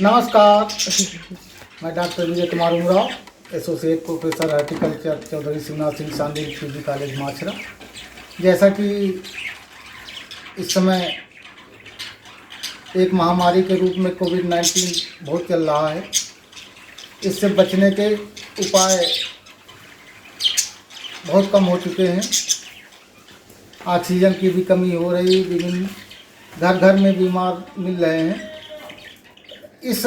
नमस्कार। मैं doctor Vijay Kumar Umrao, associate professor horticulture Chaudhary Shivnath Singh Shanti PG college Machhra. जैसा कि इस समय एक महामारी के रूप में कोविड-19 बहुत चल रहा है, इससे बचने के उपाय बहुत कम हो चुके हैं। ऑक्सीजन की भी कमी हो रही, विभिन्न घर घर में बीमार मिल रहे हैं। इस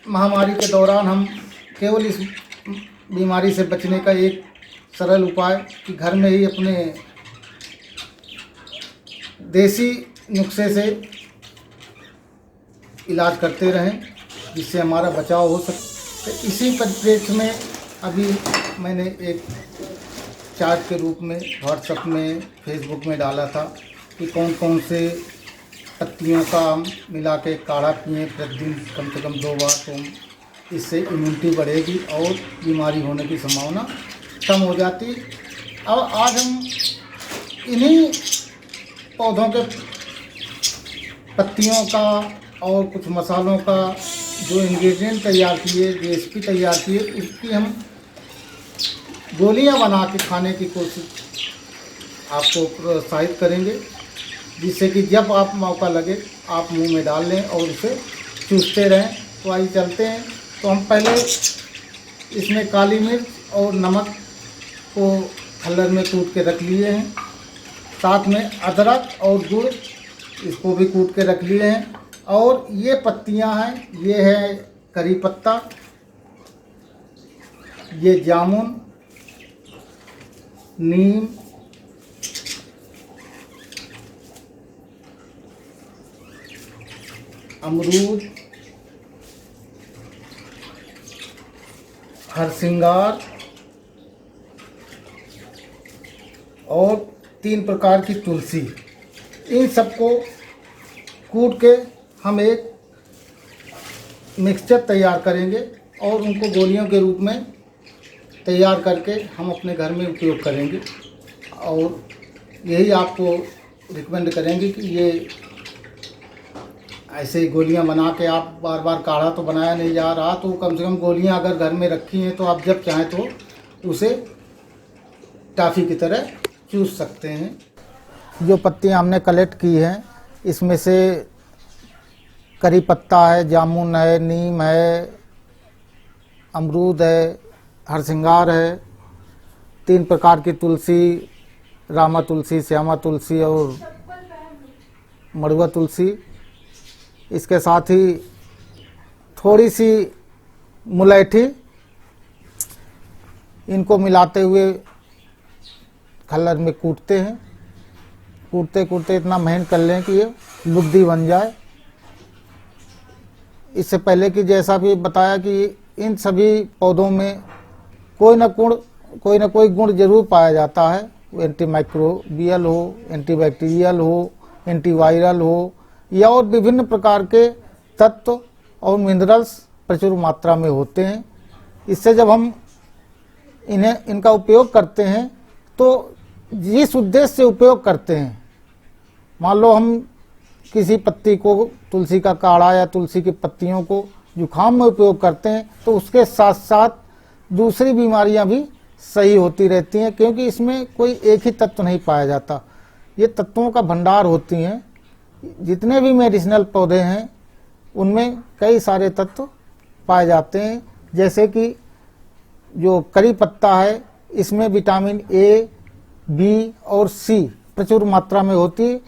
महामारी के दौरान हम केवल इस बीमारी से बचने का एक सरल उपाय कि घर में ही अपने देसी नुस्खे से इलाज करते रहें, जिससे हमारा बचाव हो सके। तो इसी परिप्रेक्ष्य में अभी मैंने एक चार्ट के रूप में व्हाट्सएप में, फेसबुक में डाला था कि कौन कौन से पत्तियों का हम मिला के काढ़ा पिए प्रतिदिन कम से कम 2 बार, तो इससे इम्यूनिटी बढ़ेगी और बीमारी होने की संभावना कम हो जाती। अब आज हम इन्हीं पौधों के पत्तियों का और कुछ मसालों का जो इंग्रेडिएंट तैयार किए, रेसिपी तैयार किए, उसकी हम गोलियां बना के खाने की कोशिश आपको प्रोत्साहित करेंगे, जिससे कि जब आप मौका लगे आप मुंह में डाल लें और उसे चूसते रहें। तो आइए चलते हैं। तो हम पहले इसमें काली मिर्च और नमक को खल्लर में कूट के रख लिए हैं, साथ में अदरक और गुड़ इसको भी कूट के रख लिए हैं। और ये पत्तियां हैं, ये है करी पत्ता, ये जामुन, नीम, अमरूद, हरसिंगार और 3 प्रकार की तुलसी। इन सबको कूट के हम एक मिक्सचर तैयार करेंगे और उनको गोलियों के रूप में तैयार करके हम अपने घर में उपयोग करेंगे। और यही आपको रिकमेंड करेंगे कि ये ऐसे ही गोलियां बना के आप बार बार काढ़ा तो बनाया नहीं जा रहा, तो कम से कम गोलियां अगर घर में रखी हैं तो आप जब चाहें तो उसे टॉफ़ी की तरह चूस सकते हैं। जो पत्तियां हमने कलेक्ट की हैं, इसमें से करी पत्ता है, जामुन है, नीम है, अमरूद है, हरसिंगार है, 3 प्रकार की तुलसी, रामा तुलसी, श्यामा तुलसी और मड़ुआ तुलसी। इसके साथ ही थोड़ी सी मुलैठी, इनको मिलाते हुए खल्लर में कूटते हैं। कूटते कूटते इतना महीन कर लें कि ये लुद्दी बन जाए। इससे पहले कि जैसा भी बताया कि इन सभी पौधों में कोई ना कोई गुण जरूर पाया जाता है। एंटी माइक्रोबियल हो, एंटीबैक्टीरियल हो, एंटीवायरल हो, या और विभिन्न प्रकार के तत्व और मिनरल्स प्रचुर मात्रा में होते हैं। इससे जब हम इनका उपयोग करते हैं तो जिस उद्देश्य से उपयोग करते हैं, मान लो हम किसी पत्ती को, तुलसी का काढ़ा या तुलसी की पत्तियों को जुखाम में उपयोग करते हैं, तो उसके साथ साथ दूसरी बीमारियां भी सही होती रहती हैं, क्योंकि इसमें कोई एक ही तत्व नहीं पाया जाता। ये तत्वों का भंडार होती हैं। जितने भी मेडिसिनल पौधे हैं उनमें कई सारे तत्व पाए जाते हैं। जैसे कि जो करी पत्ता है, इसमें विटामिन ए, बी और सी प्रचुर मात्रा में होती है,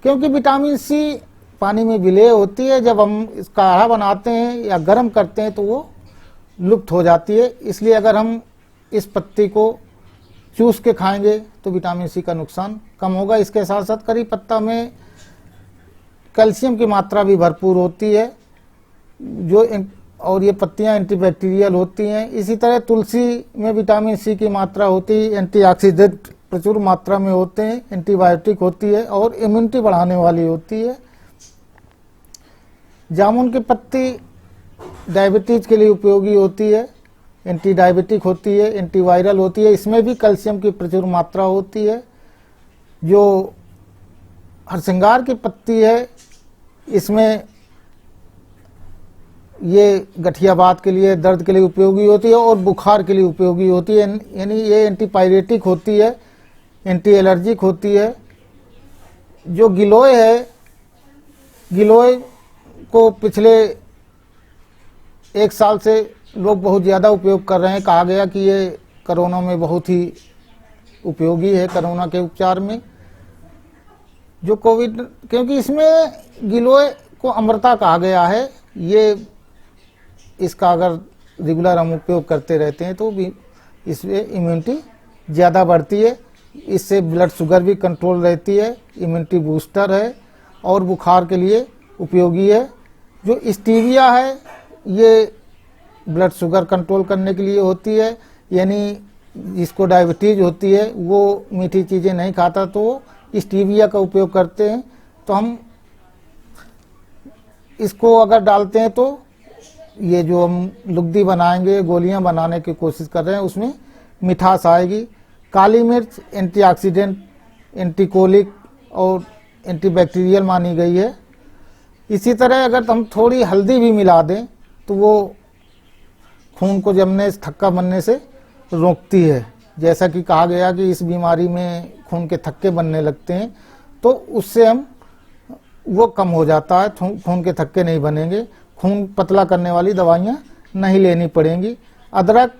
क्योंकि विटामिन सी पानी में विलेय होती है। जब हम इस काढ़ा बनाते हैं या गर्म करते हैं तो वो लुप्त हो जाती है। इसलिए अगर हम इस पत्ती को चूस के खाएंगे तो विटामिन सी का नुकसान कम होगा। इसके साथ साथ करी पत्ता में कैल्शियम की मात्रा भी भरपूर होती है, और ये पत्तियां एंटीबैक्टीरियल होती हैं। इसी तरह तुलसी में विटामिन सी की मात्रा होती है, एंटीऑक्सीडेंट प्रचुर मात्रा में होते हैं, एंटीबायोटिक होती है और इम्यूनिटी बढ़ाने वाली होती है। जामुन की पत्ती डायबिटीज के लिए उपयोगी होती है, एंटी डायबिटिक होती है, एंटीवायरल होती है। इसमें भी कैल्शियम की प्रचुर मात्रा होती है। जो हरसिंगार की पत्ती है, इसमें ये गठियावात के लिए, दर्द के लिए उपयोगी होती है और बुखार के लिए उपयोगी होती है। यानी ये एंटीपायरेटिक होती है, एंटी एलर्जिक होती है। जो गिलोय है, गिलोय को पिछले 1 साल से लोग बहुत ज़्यादा उपयोग कर रहे हैं। कहा गया कि ये कोरोना में बहुत ही उपयोगी है, कोरोना के उपचार में। जो कोविड, क्योंकि इसमें गिलोय को अमृता कहा गया है। ये इसका अगर रेगुलर हम उपयोग करते रहते हैं तो भी इससे इम्यूनिटी ज़्यादा बढ़ती है। इससे ब्लड शुगर भी कंट्रोल रहती है, इम्यूनिटी बूस्टर है और बुखार के लिए उपयोगी है। जो स्टीविया है ये ब्लड शुगर कंट्रोल करने के लिए होती है। यानी जिसको डायबिटीज़ होती है वो मीठी चीज़ें नहीं खाता तो स्टीविया का उपयोग करते हैं। तो हम इसको अगर डालते हैं तो ये जो हम लुगदी बनाएंगे, गोलियां बनाने की कोशिश कर रहे हैं, उसमें मिठास आएगी। काली मिर्च एंटीऑक्सीडेंट, एंटीकोलिक और एंटीबैक्टीरियल मानी गई है। इसी तरह अगर हम थोड़ी हल्दी भी मिला दें तो वो खून को जमने, थक्का बनने से रोकती है। जैसा कि कहा गया कि इस बीमारी में खून के थक्के बनने लगते हैं, तो उससे हम वो कम हो जाता है, खून के थक्के नहीं बनेंगे। खून पतला करने वाली दवाइयाँ नहीं लेनी पड़ेंगी। अदरक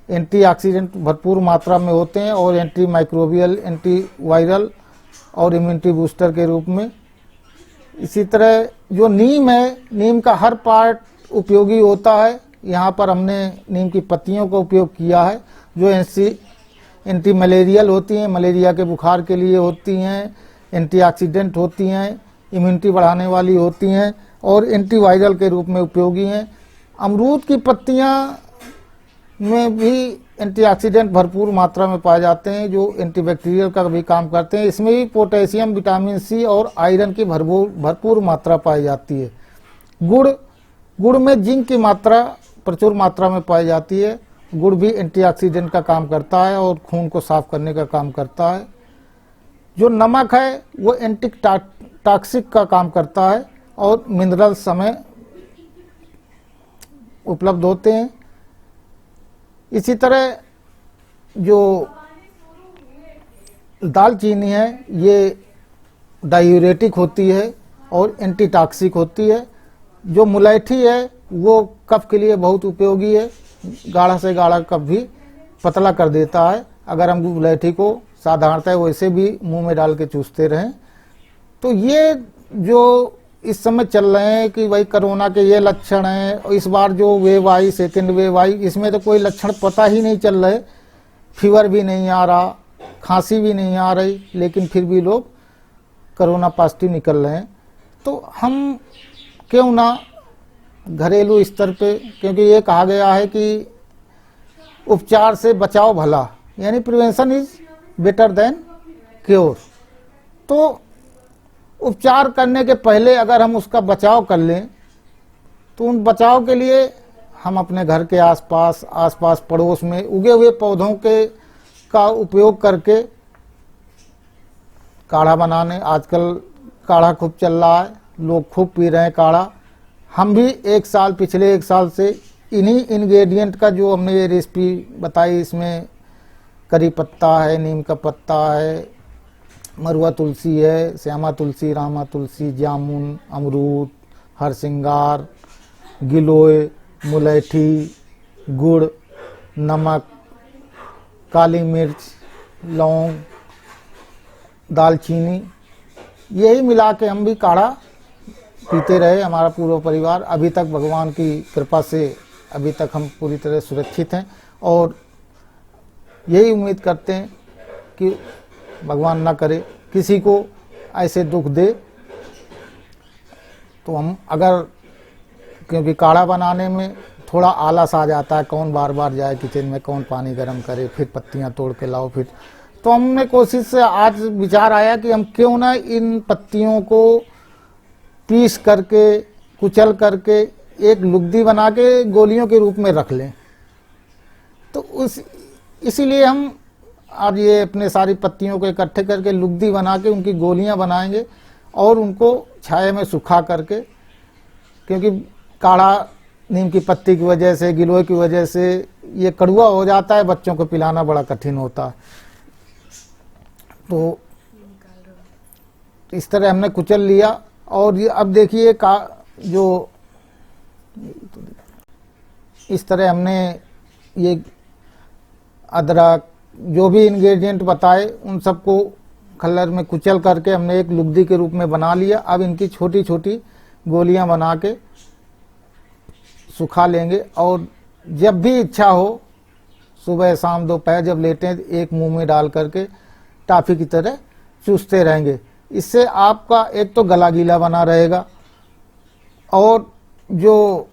एंटीऑक्सीडेंट भरपूर मात्रा में होते हैं और एंटी माइक्रोबियल, एंटी वायरल और इम्यूनिटी बूस्टर के रूप में। इसी तरह जो नीम है, नीम का हर पार्ट उपयोगी होता है। यहाँ पर हमने नीम की पत्तियों का उपयोग किया है, जो एंटी मलेरियल होती हैं, मलेरिया के बुखार के लिए होती हैं, एंटीऑक्सीडेंट होती हैं, इम्यूनिटी बढ़ाने वाली होती हैं और एंटीवायरल के रूप में उपयोगी हैं। अमरूद की पत्तियाँ में भी एंटीऑक्सीडेंट भरपूर मात्रा में पाए जाते हैं, जो एंटीबैक्टीरियल का भी काम करते हैं। इसमें भी पोटेशियम, विटामिन सी और आयरन की भरपूर मात्रा पाई जाती है। गुड़ में जिंक की मात्रा प्रचुर मात्रा में पाई जाती है। गुड़ भी एंटीऑक्सीडेंट का काम करता है और खून को साफ करने का काम करता है। जो नमक है वो एंटी टॉक्सिक का काम करता है और मिनरल्स समय उपलब्ध होते हैं। इसी तरह जो दालचीनी है ये डायूरेटिक होती है और एंटी टॉक्सिक होती है। जो मुलैठी है वो कफ के लिए बहुत उपयोगी है। गाढ़ा से गाढ़ा कफ भी पतला कर देता है अगर हम मुलैठी को साधारणतः वैसे भी मुंह में डाल के चूसते रहें। तो ये जो इस समय चल रहे हैं कि भाई कोरोना के ये लक्षण हैं, और इस बार जो वेव आई, सेकेंड वेव आई, इसमें तो कोई लक्षण पता ही नहीं चल रहे। फीवर भी नहीं आ रहा, खांसी भी नहीं आ रही, लेकिन फिर भी लोग कोरोना पॉजिटिव निकल रहे हैं। तो हम क्यों ना घरेलू स्तर पे, क्योंकि ये कहा गया है कि उपचार से बचाव भला, यानी prevention is better than cure. तो उपचार करने के पहले अगर हम उसका बचाव कर लें तो उन बचाव के लिए हम अपने घर के आसपास पड़ोस में उगे हुए पौधों के का उपयोग करके काढ़ा बनाने, आजकल काढ़ा खूब चल रहा है, लोग खूब पी रहे हैं काढ़ा। हम भी पिछले एक साल से इन्हीं इंग्रेडिएंट का, जो हमने ये रेसिपी बताई, इसमें करी पत्ता है, नीम का पत्ता है, मरुआ तुलसी है, श्यामा तुलसी, रामा तुलसी, जामुन, अमरूद, हरसिंगार, गिलोय, मुलैठी, गुड़, नमक, काली मिर्च, लौंग, दालचीनी, यही मिला के हम भी काढ़ा पीते रहे, हमारा पूरा परिवार। अभी तक भगवान की कृपा से अभी तक हम पूरी तरह सुरक्षित हैं और यही उम्मीद करते हैं कि भगवान ना करे किसी को ऐसे दुख दे। तो हम अगर, क्योंकि काढ़ा बनाने में थोड़ा आलस आ जाता है, कौन बार बार जाए किचन में, कौन पानी गर्म करे, फिर पत्तियां तोड़ के लाओ, फिर तो हमने कोशिश से आज विचार आया कि हम क्यों ना इन पत्तियों को पीस करके, कुचल करके एक लुगदी बना के गोलियों के रूप में रख लें। तो इसीलिए हम आज ये अपने सारी पत्तियों को इकट्ठे करके लुगदी बना के उनकी गोलियां बनाएंगे और उनको छाया में सुखा करके, क्योंकि काढ़ा नीम की पत्ती की वजह से, गिलोय की वजह से ये कड़वा हो जाता है, बच्चों को पिलाना बड़ा कठिन होता है। तो इस तरह हमने कुचल लिया। और ये अब देखिए जो इस तरह हमने ये अदरक जो भी इंग्रेडिएंट बताए उन सबको खल्लर में कुचल करके हमने एक लुगदी के रूप में बना लिया। अब इनकी छोटी छोटी गोलियां बना के सुखा लेंगे और जब भी इच्छा हो सुबह शाम दोपहर जब लेटें एक मुंह में डाल करके टॉफी की तरह चूसते रहेंगे। इससे आपका एक तो गला गीला बना रहेगा और जो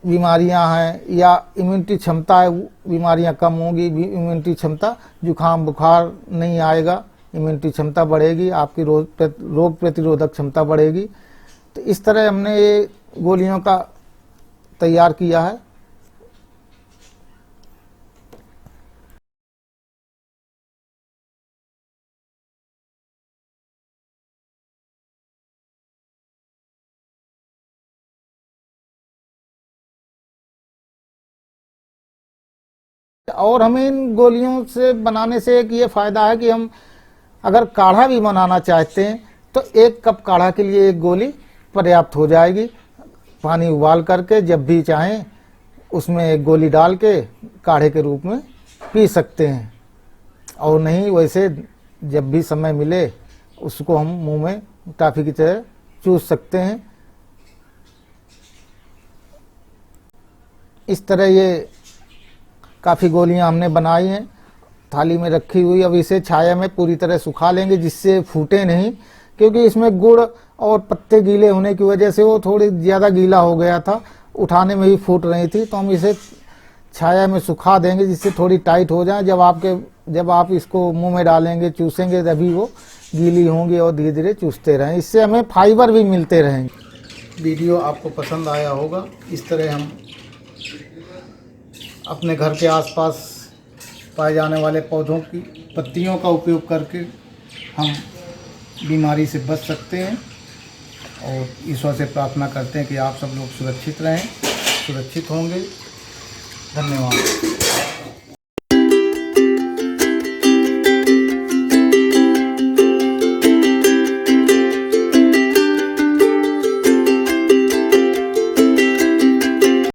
बीमारियां हैं या इम्यूनिटी क्षमता है बीमारियां कम होंगी, इम्यूनिटी क्षमता, जुखाम बुखार नहीं आएगा, इम्यूनिटी क्षमता बढ़ेगी, आपकी रोग प्रतिरोधक क्षमता बढ़ेगी। तो इस तरह हमने ये गोलियों का तैयार किया है। और हमें इन गोलियों से बनाने से एक ये फायदा है कि हम अगर काढ़ा भी बनाना चाहते हैं तो 1 कप काढ़ा के लिए 1 गोली पर्याप्त हो जाएगी। पानी उबाल करके जब भी चाहें उसमें 1 गोली डाल के काढ़े के रूप में पी सकते हैं। और नहीं वैसे जब भी समय मिले उसको हम मुंह में टॉफी की तरह चूस सकते हैं। इस तरह ये काफ़ी गोलियां हमने बनाई हैं, थाली में रखी हुई। अब इसे छाया में पूरी तरह सुखा लेंगे जिससे फूटे नहीं, क्योंकि इसमें गुड़ और पत्ते गीले होने की वजह से वो थोड़ी ज़्यादा गीला हो गया था, उठाने में भी फूट रही थी। तो हम इसे छाया में सुखा देंगे जिससे थोड़ी टाइट हो जाए। जब आप इसको मुंह में डालेंगे चूसेंगे तभी वो गीली होंगी और धीरे धीरे चूसते रहें। इससे हमें फाइबर भी मिलते रहेंगे। वीडियो आपको पसंद आया होगा। इस तरह हम अपने घर के आसपास पाए जाने वाले पौधों की पत्तियों का उपयोग करके हम बीमारी से बच सकते हैं और ईश्वर से प्रार्थना करते हैं कि आप सब लोग सुरक्षित रहें, सुरक्षित होंगे। धन्यवाद।